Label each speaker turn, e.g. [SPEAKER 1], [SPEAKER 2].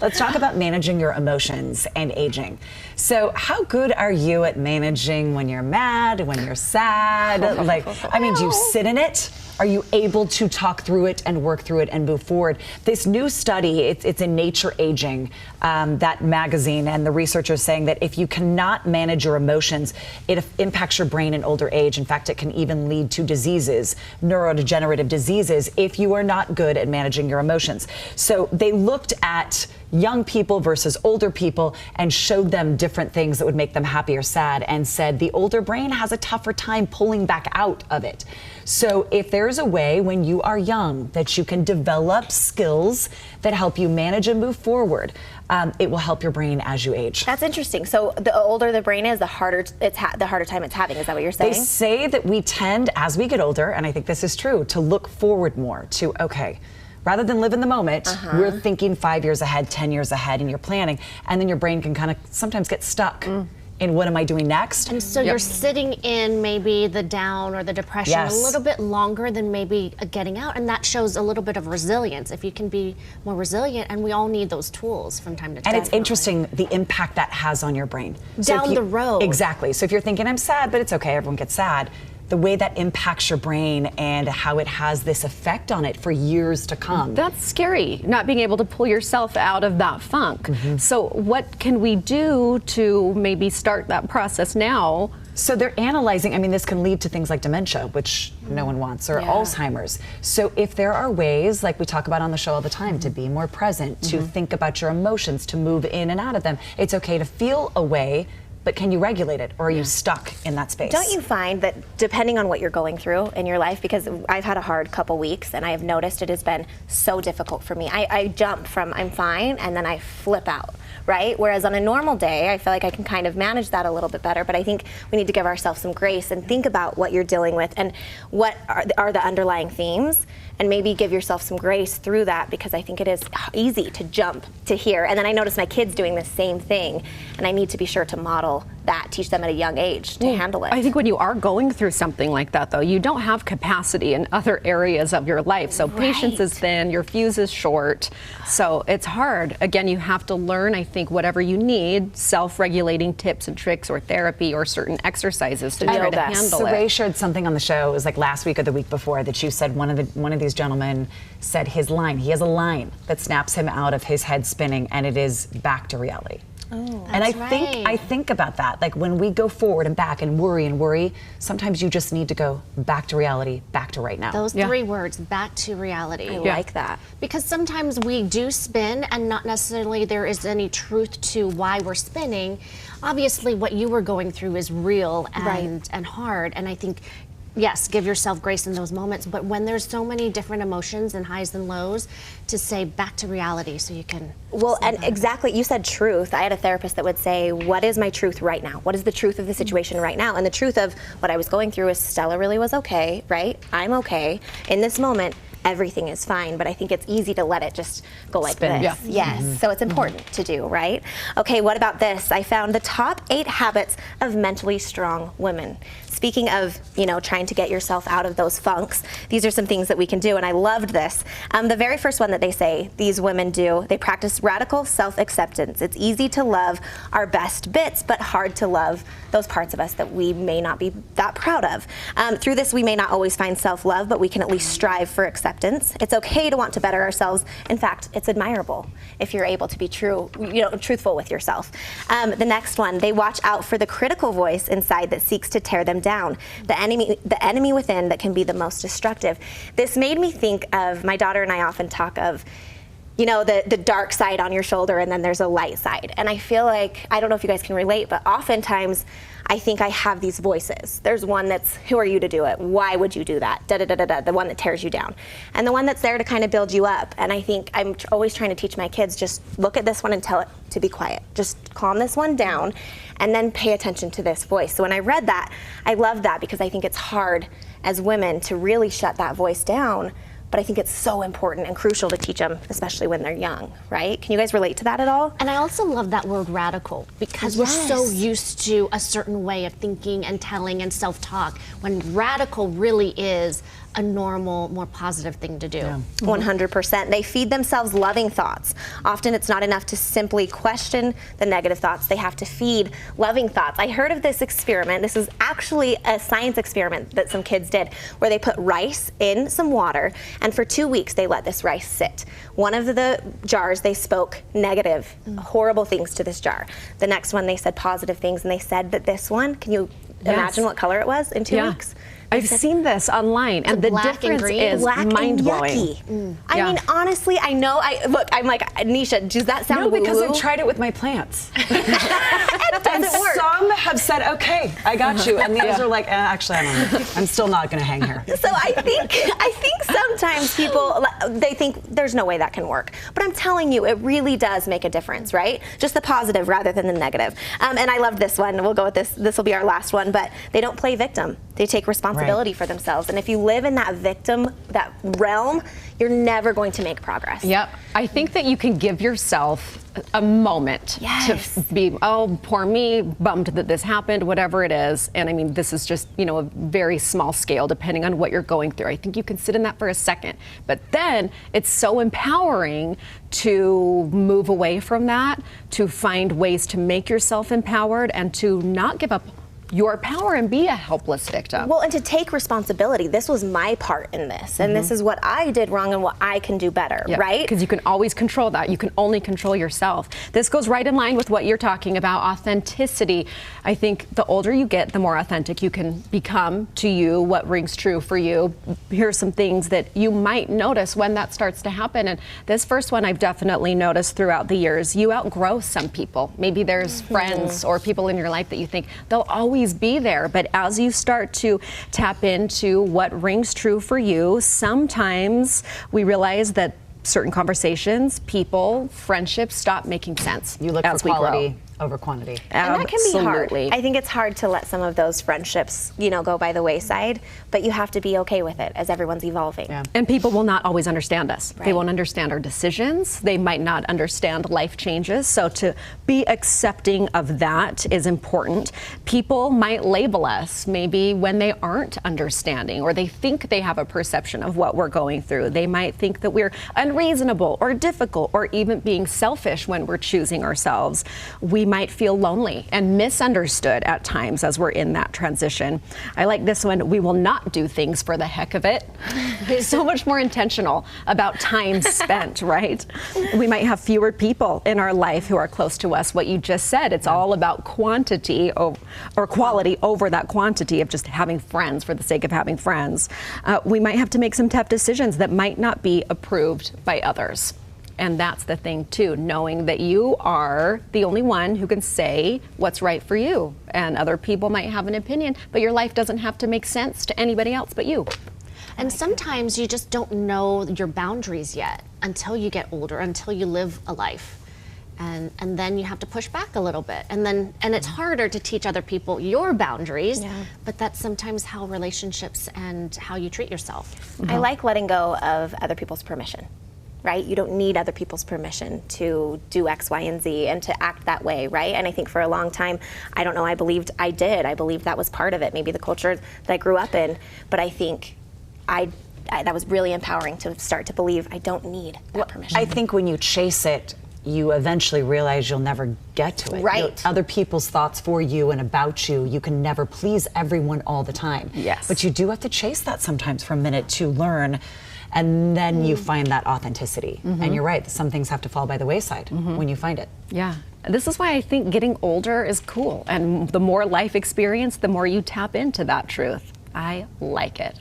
[SPEAKER 1] Let's talk about managing your emotions and aging. So how good are you at managing when you're mad, when you're sad? Like, I mean, do you sit in it? Are you able to talk through it and work through it and move forward? This new study, it's in Nature Aging, that magazine, and the researchers saying that if you cannot manage your emotions, it impacts your brain in older age. In fact, it can even lead to diseases, neurodegenerative diseases, if you are not good at managing your emotions. So they looked at young people versus older people and showed them different things that would make them happy or sad, and said the older brain has a tougher time pulling back out of it. So if there's a way when you are young that you can develop skills that help you manage and move forward, it will help your brain as you age.
[SPEAKER 2] That's interesting. So the older the brain is, the harder the harder time it's having. Is that what you're saying?
[SPEAKER 1] They say that we tend, as we get older, and I think this is true, to look forward more to, okay, rather than live in the moment, we're thinking 5 years ahead, 10 years ahead, and you're planning, and then your brain can kind of sometimes get stuck in what am I doing next?
[SPEAKER 3] And so you're sitting in maybe the down or the depression a little bit longer than maybe getting out, and that shows a little bit of resilience. If you can be more resilient, and we all need those tools from time to time.
[SPEAKER 1] And it's interesting the impact that has on your brain.
[SPEAKER 3] Down the road.
[SPEAKER 1] Exactly. So if you're thinking, I'm sad, but it's okay, everyone gets sad. The way that impacts your brain and how it has this effect on it for years to come.
[SPEAKER 4] That's scary, not being able to pull yourself out of that funk. So what can we do to maybe start that process now?
[SPEAKER 1] So they're analyzing, I mean, this can lead to things like dementia, which no one wants, or Alzheimer's. So if there are ways, like we talk about on the show all the time, to be more present, to think about your emotions, to move in and out of them, it's okay to feel a way, but can you regulate it, or are you stuck in that space?
[SPEAKER 2] Don't you find that depending on what you're going through in your life, because I've had a hard couple weeks and I have noticed it has been so difficult for me. I jump from I'm fine and then I flip out, right? Whereas on a normal day, I feel like I can kind of manage that a little bit better, but I think we need to give ourselves some grace and think about what you're dealing with and what are the underlying themes, and maybe give yourself some grace through that, because I think it is easy to jump to here. And then I notice my kids doing the same thing, and I need to be sure to model that, teach them at a young age to handle it.
[SPEAKER 4] I think when you are going through something like that, though, you don't have capacity in other areas of your life. So patience is thin, your fuse is short. So it's hard. Again, you have to learn, I think, whatever you need, self-regulating tips and tricks or therapy or certain exercises to try to handle it.
[SPEAKER 1] Ray shared something on the show, it was like last week or the week before, that you said one of these gentlemen said his line, he has a line that snaps him out of his head spinning, and it is back to reality. And I think about that, like when we go forward and back and worry, sometimes you just need to go back to reality, back to right now.
[SPEAKER 3] Those three words, back to reality.
[SPEAKER 2] I like that.
[SPEAKER 3] Because sometimes we do spin and not necessarily there is any truth to why we're spinning. Obviously what you were going through is real and hard, and I think yes, give yourself grace in those moments, but when there's so many different emotions and highs and lows, to say back to reality so you can.
[SPEAKER 2] Well, and exactly, you said truth. I had a therapist that would say, what is my truth right now? What is the truth of the situation right now? And the truth of what I was going through is Stella really was okay, right? I'm okay. In this moment, everything is fine, but I think it's easy to let it just go like this. Yes, so it's important to do, right? Okay, what about this? I found the top 8 habits of mentally strong women. Speaking of, you know, trying to get yourself out of those funks, these are some things that we can do, and I loved this. The very first one that they say these women do, they practice radical self-acceptance. It's easy to love our best bits, but hard to love those parts of us that we may not be that proud of. Through this, we may not always find self-love, but we can at least strive for acceptance. It's okay to want to better ourselves. In fact, it's admirable if you're able to be truthful with yourself. The next one, they watch out for the critical voice inside that seeks to tear them down. The enemy within that can be the most destructive. This made me think of, my daughter and I often talk of, you know, the dark side on your shoulder, and then there's a light side. And I feel like, I don't know if you guys can relate, but oftentimes I think I have these voices. There's one that's, who are you to do it? Why would you do that? Da-da-da-da-da, the one that tears you down. And the one that's there to kind of build you up. And I think I'm always trying to teach my kids, just look at this one and tell it to be quiet. Just calm this one down and then pay attention to this voice. So when I read that, I loved that, because I think it's hard as women to really shut that voice down. but I think it's so important and crucial to teach them, especially when they're young, right? Can you guys relate to that at all?
[SPEAKER 3] And I also love that word radical, because we're so
[SPEAKER 2] Yes.
[SPEAKER 3] used to a certain way of thinking and telling and self-talk, when radical really is a normal, more positive thing to do.
[SPEAKER 2] 100%. They feed themselves loving thoughts. Often it's not enough to simply question the negative thoughts. They have to feed loving thoughts. I heard of this experiment. This is actually a science experiment that some kids did, where they put rice in some water, and for 2 weeks they let this rice sit. One of the jars, they spoke negative, horrible things to this jar. The next one, they said positive things, and they said that this one, can you imagine what color it was in 2 weeks?
[SPEAKER 4] I've seen this online, and the
[SPEAKER 3] black and
[SPEAKER 4] difference
[SPEAKER 3] green?
[SPEAKER 4] is
[SPEAKER 2] Black and
[SPEAKER 4] mind-blowing.
[SPEAKER 2] yucky. I
[SPEAKER 4] Yeah.
[SPEAKER 2] mean, honestly, I know. Look, I'm like, Nisha, does that sound
[SPEAKER 1] No, because
[SPEAKER 2] woo-woo?
[SPEAKER 1] I've tried it with my plants.
[SPEAKER 2] It
[SPEAKER 1] And
[SPEAKER 2] doesn't work.
[SPEAKER 1] some have said, okay, I got you. And the others are like, actually, I'm still not going to hang here.
[SPEAKER 2] So I think sometimes people, they think there's no way that can work. But I'm telling you, it really does make a difference, right? Just the positive rather than the negative. And I love this one. We'll go with this. This will be our last one. But they don't play victim. They take responsibility for themselves. And if you live in that victim, that realm, you're never going to make progress.
[SPEAKER 4] Yep. I think that you can give yourself a moment
[SPEAKER 2] Yes.
[SPEAKER 4] to be, oh, poor me, bummed that this happened, whatever it is. And I mean, this is just, a very small scale depending on what you're going through. I think you can sit in that for a second. But then it's so empowering to move away from that, to find ways to make yourself empowered and to not give up your power and be a helpless victim.
[SPEAKER 2] Well, and to take responsibility. This was my part in this, and this is what I did wrong and what I can do better, right?
[SPEAKER 4] Because you can always control that. You can only control yourself. This goes right in line with what you're talking about, authenticity. I think the older you get, the more authentic you can become to you, what rings true for you. Here's some things that you might notice when that starts to happen. And this first one I've definitely noticed throughout the years. You outgrow some people. Maybe there's friends or people in your life that you think they'll always be there, but as you start to tap into what rings true for you, sometimes we realize that certain conversations, people, friendships stop making sense.
[SPEAKER 1] You look
[SPEAKER 4] as
[SPEAKER 1] for
[SPEAKER 4] we grow.
[SPEAKER 1] quality over quantity.
[SPEAKER 2] And that can be hard.
[SPEAKER 4] Absolutely.
[SPEAKER 2] I think it's hard to let some of those friendships, go by the wayside, but you have to be okay with it as everyone's evolving.
[SPEAKER 1] Yeah.
[SPEAKER 4] And people will not always understand us. They
[SPEAKER 2] Right.
[SPEAKER 4] won't understand our decisions. They might not understand life changes. So to be accepting of that is important. People might label us maybe when they aren't understanding or they think they have a perception of what we're going through. They might think that we're unreasonable or difficult or even being selfish when we're choosing ourselves. We might feel lonely and misunderstood at times as we're in that transition. I like this one. We will not do things for the heck of it. It's so much more intentional about time spent, right? We might have fewer people in our life who are close to us. What you just said, it's all about quantity or quality over that quantity of just having friends for the sake of having friends. We might have to make some tough decisions that might not be approved by others. And that's the thing too, knowing that you are the only one who can say what's right for you. And other people might have an opinion, but your life doesn't have to make sense to anybody else but you.
[SPEAKER 3] And sometimes you just don't know your boundaries yet until you get older, until you live a life. And then you have to push back a little bit. And it's harder to teach other people your boundaries, but that's sometimes how relationships and how you treat yourself.
[SPEAKER 2] I like letting go of other people's permission. Right? You don't need other people's permission to do X, Y, and Z and to act that way, right? And I think for a long time, I don't know, I believed that was part of it, maybe the culture that I grew up in, but I think that was really empowering to start to believe I don't need that permission.
[SPEAKER 1] I think when you chase it, you eventually realize you'll never get to it.
[SPEAKER 2] Right.
[SPEAKER 1] Other people's thoughts for you and about you, you can never please everyone all the time.
[SPEAKER 4] Yes.
[SPEAKER 1] But you do have to chase that sometimes for a minute to learn. And then you find that authenticity. And you're right, some things have to fall by the wayside when you find it.
[SPEAKER 4] Yeah. This is why I think getting older is cool. And the more life experience, the more you tap into that truth. I like it.